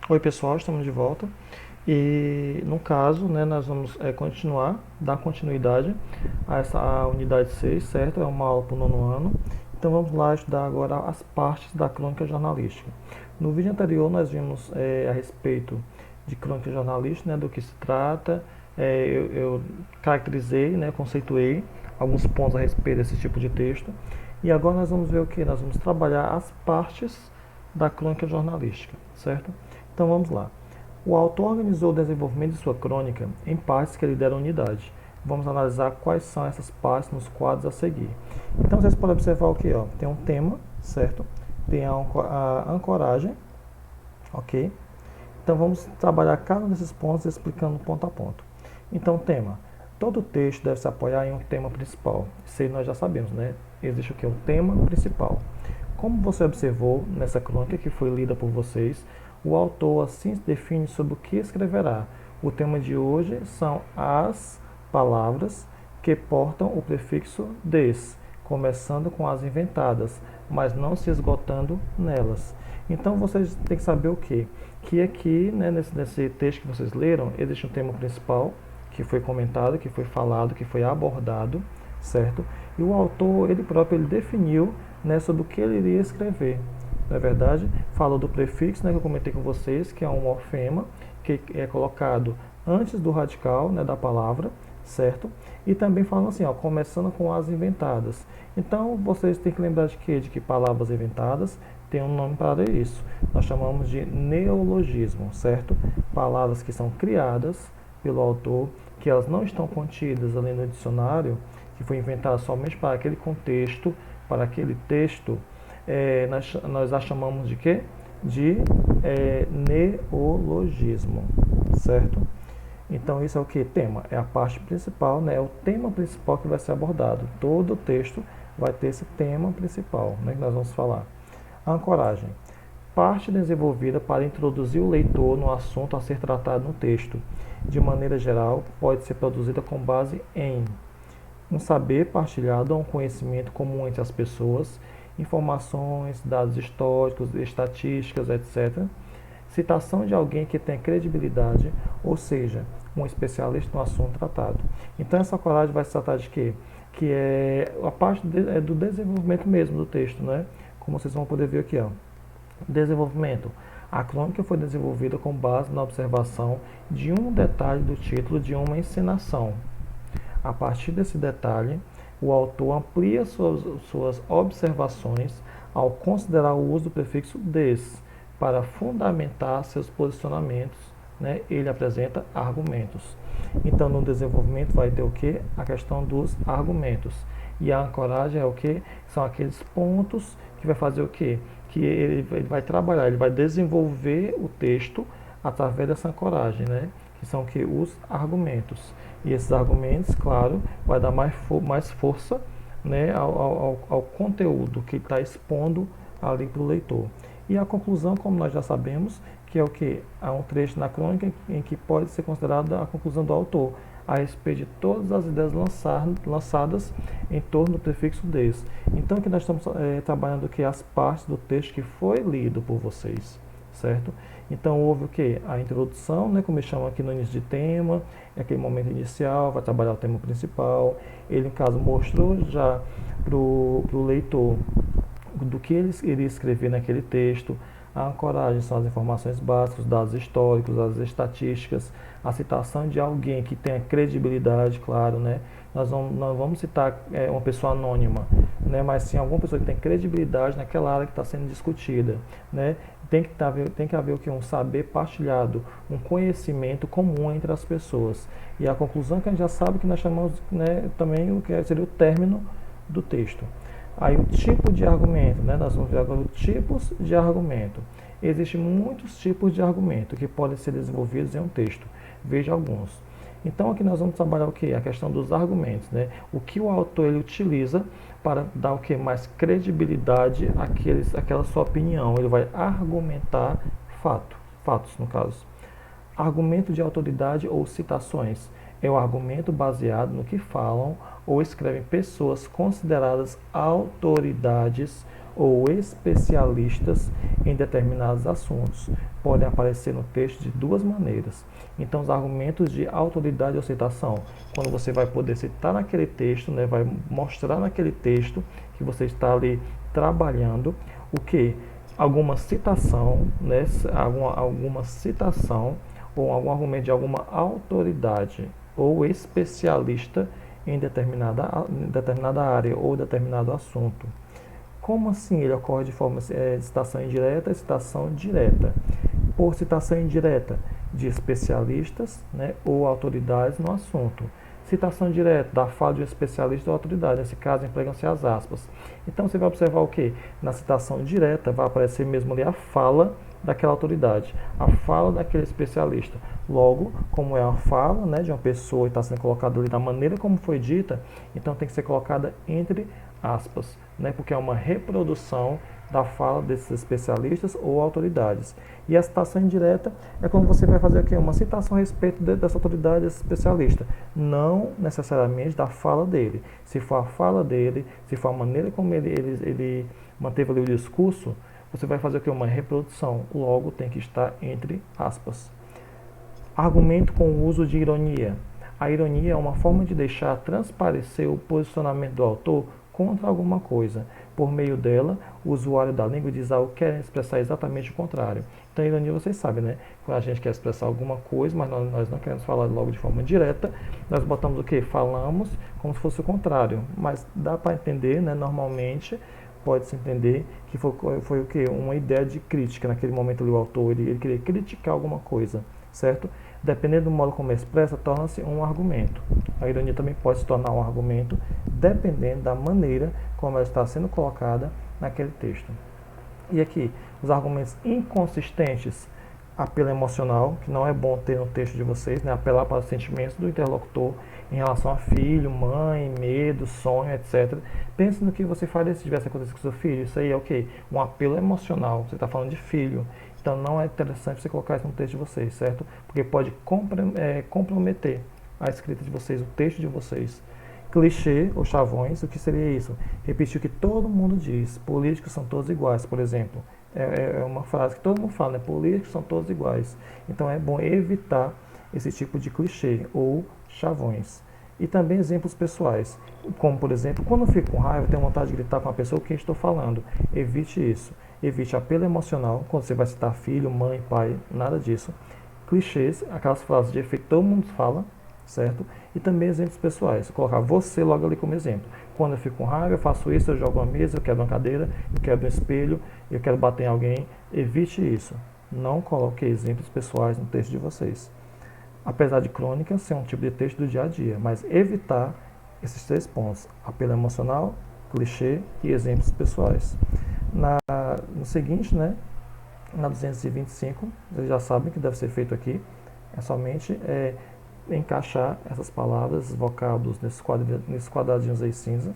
Oi pessoal, estamos de volta e no caso, né, nós vamos dar continuidade a essa unidade 6, certo? É uma aula para o nono ano. Então vamos lá estudar agora as partes da crônica jornalística. No vídeo anterior nós vimos a respeito de crônica jornalística, né, do que se trata. Eu caracterizei, né, conceituei alguns pontos a respeito desse tipo de texto. E agora nós vamos ver o que? Nós vamos trabalhar as partes da crônica jornalística, certo? Então vamos lá. O autor organizou o desenvolvimento de sua crônica em partes que lhe deram unidade. Vamos analisar quais são essas partes nos quadros a seguir. Então vocês podem observar o que? Tem um tema, certo? Tem a ancoragem, ok? Então vamos trabalhar cada um desses pontos explicando ponto a ponto. Então, tema. Todo texto deve se apoiar em um tema principal. Isso aí nós já sabemos, né? Existe o que? Um tema principal. Como você observou nessa crônica que foi lida por vocês, o autor assim se define sobre o que escreverá. O tema de hoje são as palavras que portam o prefixo des, começando com as inventadas, mas não se esgotando nelas. Então vocês têm que saber o quê? Que aqui, né, nesse texto que vocês leram, existe um tema principal que foi comentado, que foi falado, que foi abordado, certo? E o autor, ele próprio, ele definiu, né, sobre o que ele iria escrever. Na verdade, falou do prefixo, né, que eu comentei com vocês, que é um morfema, que é colocado antes do radical, né, da palavra, certo? E também falando assim, ó, começando com as inventadas. Então, vocês têm que lembrar de quê? De que palavras inventadas tem um nome para isso. Nós chamamos de neologismo, certo? Palavras que são criadas pelo autor, que elas não estão contidas ali no dicionário, que foi inventado somente para aquele contexto, para aquele texto, nós a chamamos de quê? De neologismo, certo? Então isso é o que? Tema. É a parte principal, né? É o tema principal que vai ser abordado. Todo texto vai ter esse tema principal, né, que nós vamos falar. A ancoragem. Parte desenvolvida para introduzir o leitor no assunto a ser tratado no texto. De maneira geral, pode ser produzida com base em um saber partilhado ou um conhecimento comum entre as pessoas, informações, dados históricos, estatísticas, etc. Citação de alguém que tem credibilidade, ou seja, um especialista no assunto tratado. Então essa coragem vai se tratar de quê? Que é a parte do desenvolvimento mesmo do texto, né? Como vocês vão poder ver aqui, ó. Desenvolvimento. A crônica foi desenvolvida com base na observação de um detalhe do título de uma encenação. A partir desse detalhe, o autor amplia suas observações ao considerar o uso do prefixo des para fundamentar seus posicionamentos, né? Ele apresenta argumentos. Então, no desenvolvimento vai ter o que? A questão dos argumentos. E a ancoragem é o que? São aqueles pontos que vai fazer o que? Que ele vai trabalhar, ele vai desenvolver o texto através dessa ancoragem, né? Que são que os argumentos. E esses argumentos, claro, vai dar mais força, né, ao conteúdo que está expondo ali para o leitor. E a conclusão, como nós já sabemos, que é o que? Há um trecho na crônica em que pode ser considerada a conclusão do autor, a respeito de todas as ideias lançadas em torno do prefixo des. Então aqui nós estamos trabalhando aqui as partes do texto que foi lido por vocês, certo? Então houve o que? A introdução, né, como eu chamo aqui no início de tema, é aquele momento inicial, vai trabalhar o tema principal. Ele, no caso, mostrou já para o leitor do que ele iria escrever naquele texto. A ancoragem são as informações básicas, os dados históricos, as estatísticas, a citação de alguém que tenha credibilidade, claro, né? Nós não vamos citar uma pessoa anônima, né? Mas sim alguma pessoa que tem credibilidade naquela área que está sendo discutida, né? Tem que haver o que? Um saber partilhado, um conhecimento comum entre as pessoas. E a conclusão que a gente já sabe que nós chamamos, né, também o que seria o término do texto. Aí o tipo de argumento, né? Nós vamos ver agora os tipos de argumento. Existem muitos tipos de argumento que podem ser desenvolvidos em um texto. Veja alguns. Então aqui nós vamos trabalhar o que? A questão dos argumentos, né? O que o autor ele utiliza para dar o que? Mais credibilidade àquela sua opinião. Ele vai argumentar fatos no caso. Argumento de autoridade ou citações é o argumento baseado no que falam ou escrevem pessoas consideradas autoridades ou especialistas em determinados assuntos. Podem aparecer no texto de duas maneiras. Então, os argumentos de autoridade ou citação, quando você vai poder citar naquele texto, né, vai mostrar naquele texto que você está ali trabalhando o que? Alguma citação, né, alguma citação ou algum argumento de alguma autoridade ou especialista em determinada área ou determinado assunto. Como assim ele ocorre de forma citação indireta e citação direta? Por citação indireta de especialistas, né, ou autoridades no assunto. Citação direta da fala de um especialista ou autoridade, nesse caso empregam-se as aspas. Então você vai observar o que? Na citação direta vai aparecer mesmo ali a fala daquela autoridade, a fala daquele especialista. Logo, como é uma fala, né, de uma pessoa e está sendo colocada ali da maneira como foi dita, então tem que ser colocada entre aspas, né, porque é uma reprodução da fala desses especialistas ou autoridades. E a citação indireta é quando você vai fazer aqui uma citação a respeito dessa autoridade, desse especialista, não necessariamente da fala dele. Se for a fala dele, se for a maneira como ele manteve ali o discurso, você vai fazer aqui uma reprodução, logo tem que estar entre aspas. Argumento com o uso de ironia. A ironia é uma forma de deixar transparecer o posicionamento do autor contra alguma coisa. Por meio dela, o usuário da língua diz algo que quer expressar exatamente o contrário. Então, a ironia, vocês sabem, né? Quando a gente quer expressar alguma coisa, mas nós não queremos falar logo de forma direta, nós botamos o quê? Falamos como se fosse o contrário. Mas dá para entender, né? Normalmente, pode-se entender que foi o quê? Uma ideia de crítica. Naquele momento ali, o autor ele queria criticar alguma coisa, certo? Dependendo do modo como é expressa, torna-se um argumento. A ironia também pode se tornar um argumento, dependendo da maneira como ela está sendo colocada naquele texto. E aqui, os argumentos inconsistentes, apelo emocional, que não é bom ter no texto de vocês, né? Apelar para os sentimentos do interlocutor em relação a filho, mãe, medo, sonho, etc. Pense no que você faria se tivesse acontecido com seu filho. Isso aí é o quê? Um apelo emocional. Você está falando de filho. Então não é interessante você colocar isso no texto de vocês, certo? Porque pode comprometer a escrita de vocês, o texto de vocês. Clichê ou chavões, o que seria isso? Repetir o que todo mundo diz. Políticos são todos iguais, por exemplo. É uma frase que todo mundo fala, né? Políticos são todos iguais. Então é bom evitar esse tipo de clichê ou chavões. E também exemplos pessoais, como por exemplo, quando eu fico com raiva, eu tenho vontade de gritar com a pessoa com quem estou falando. Evite isso. Evite apelo emocional, quando você vai citar filho, mãe, pai, nada disso. Clichês, aquelas frases de efeito que todo mundo fala, certo? E também exemplos pessoais, colocar você logo ali como exemplo. Quando eu fico com raiva, eu faço isso, eu jogo uma mesa, eu quebro uma cadeira, eu quebro um espelho, eu quero bater em alguém. Evite isso. Não coloque exemplos pessoais no texto de vocês. Apesar de crônica ser um tipo de texto do dia a dia, mas evitar esses 3 pontos: apelo emocional, clichê e exemplos pessoais. No seguinte, né, na 225, vocês já sabem que deve ser feito aqui, é somente encaixar essas palavras, esses vocábulos nesses quadradinhos aí cinzas.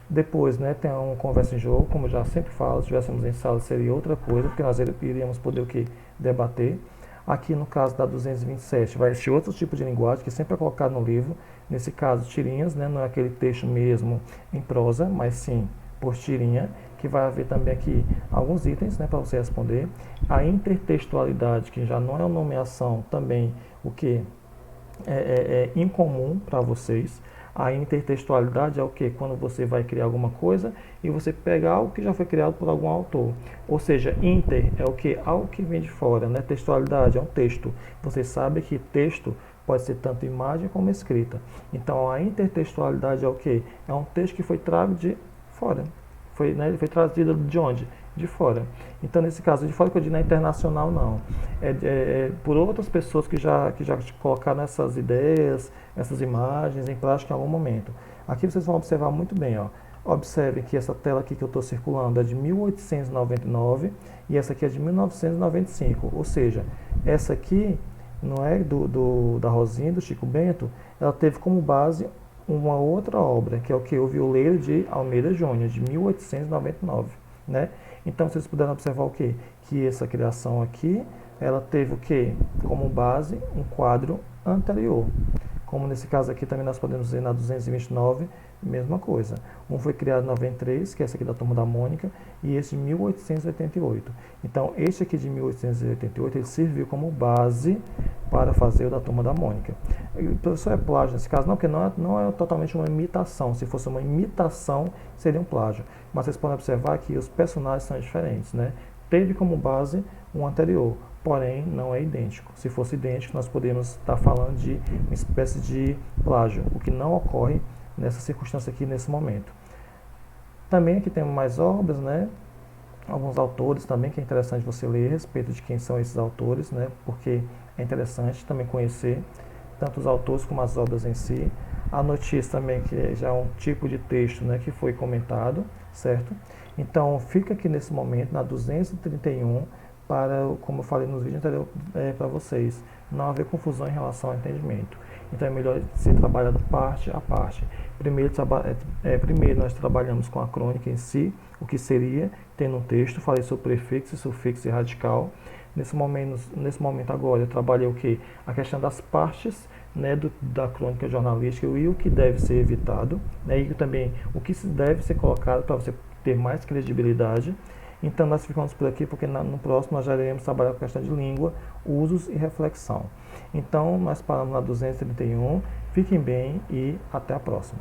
Depois, né, tem um conversa em jogo, como eu já sempre falo, se estivéssemos em sala seria outra coisa, porque nós iríamos poder o que? Debater. Aqui no caso da 227 vai existir outro tipo de linguagem que sempre é colocado no livro, nesse caso tirinhas, né, não é aquele texto mesmo em prosa, mas sim por tirinha, que vai haver também aqui alguns itens, né, para você responder. A intertextualidade, que já não é uma nomeação também, o que é incomum para vocês. A intertextualidade é o que? Quando você vai criar alguma coisa e você pega algo que já foi criado por algum autor. Ou seja, inter é o que? Algo que vem de fora, né? Textualidade é um texto. Você sabe que texto pode ser tanto imagem como escrita. Então, a intertextualidade é o que? É um texto que foi trago de fora. Foi trazido de onde? De fora. Então, nesse caso, de fora que eu digo, não é internacional, não. Por outras pessoas que já colocaram essas ideias, essas imagens em prática em algum momento. Aqui vocês vão observar muito bem, ó. Observem que essa tela aqui que eu estou circulando é de 1899 e essa aqui é de 1995. Ou seja, essa aqui não é da Rosinha, do Chico Bento, ela teve como base uma outra obra, que é o que? O Violeiro de Almeida Júnior, de 1899, né? Então, vocês puderam observar o que? Que essa criação aqui, ela teve o que? Como base um quadro anterior. Como nesse caso aqui também nós podemos ver na 229, mesma coisa. Um foi criado em 93, que é esse aqui da Turma da Mônica, e esse de 1888. Então, este aqui de 1888, ele serviu como base para fazer o da Turma da Mônica. O professor, é plágio nesse caso? Não, porque não é totalmente uma imitação. Se fosse uma imitação, seria um plágio. Mas vocês podem observar que os personagens são diferentes, né? Teve como base um anterior, porém não é idêntico. Se fosse idêntico, nós poderíamos estar falando de uma espécie de plágio, o que não ocorre nessa circunstância aqui, nesse momento. Também aqui temos mais obras, né? Alguns autores também, que é interessante você ler a respeito de quem são esses autores, né? Porque é interessante também conhecer tanto os autores como as obras em si. A notícia também, que já é um tipo de texto, né, que foi comentado, certo? Então, fica aqui nesse momento, na 231, para, como eu falei nos vídeos anteriores para vocês, não haver confusão em relação ao entendimento. Então, é melhor ser trabalhado parte a parte. Primeiro nós trabalhamos com a crônica em si, o que seria, tendo um texto, falei sobre prefixo, sufixo e radical. Nesse momento agora, eu trabalhei o que? A questão das partes, né, da crônica jornalística e o que deve ser evitado, né, e também o que deve ser colocado para você ter mais credibilidade. Então, nós ficamos por aqui, porque no próximo nós já iremos trabalhar com a questão de língua, usos e reflexão. Então, nós paramos na 231. Fiquem bem e até a próxima.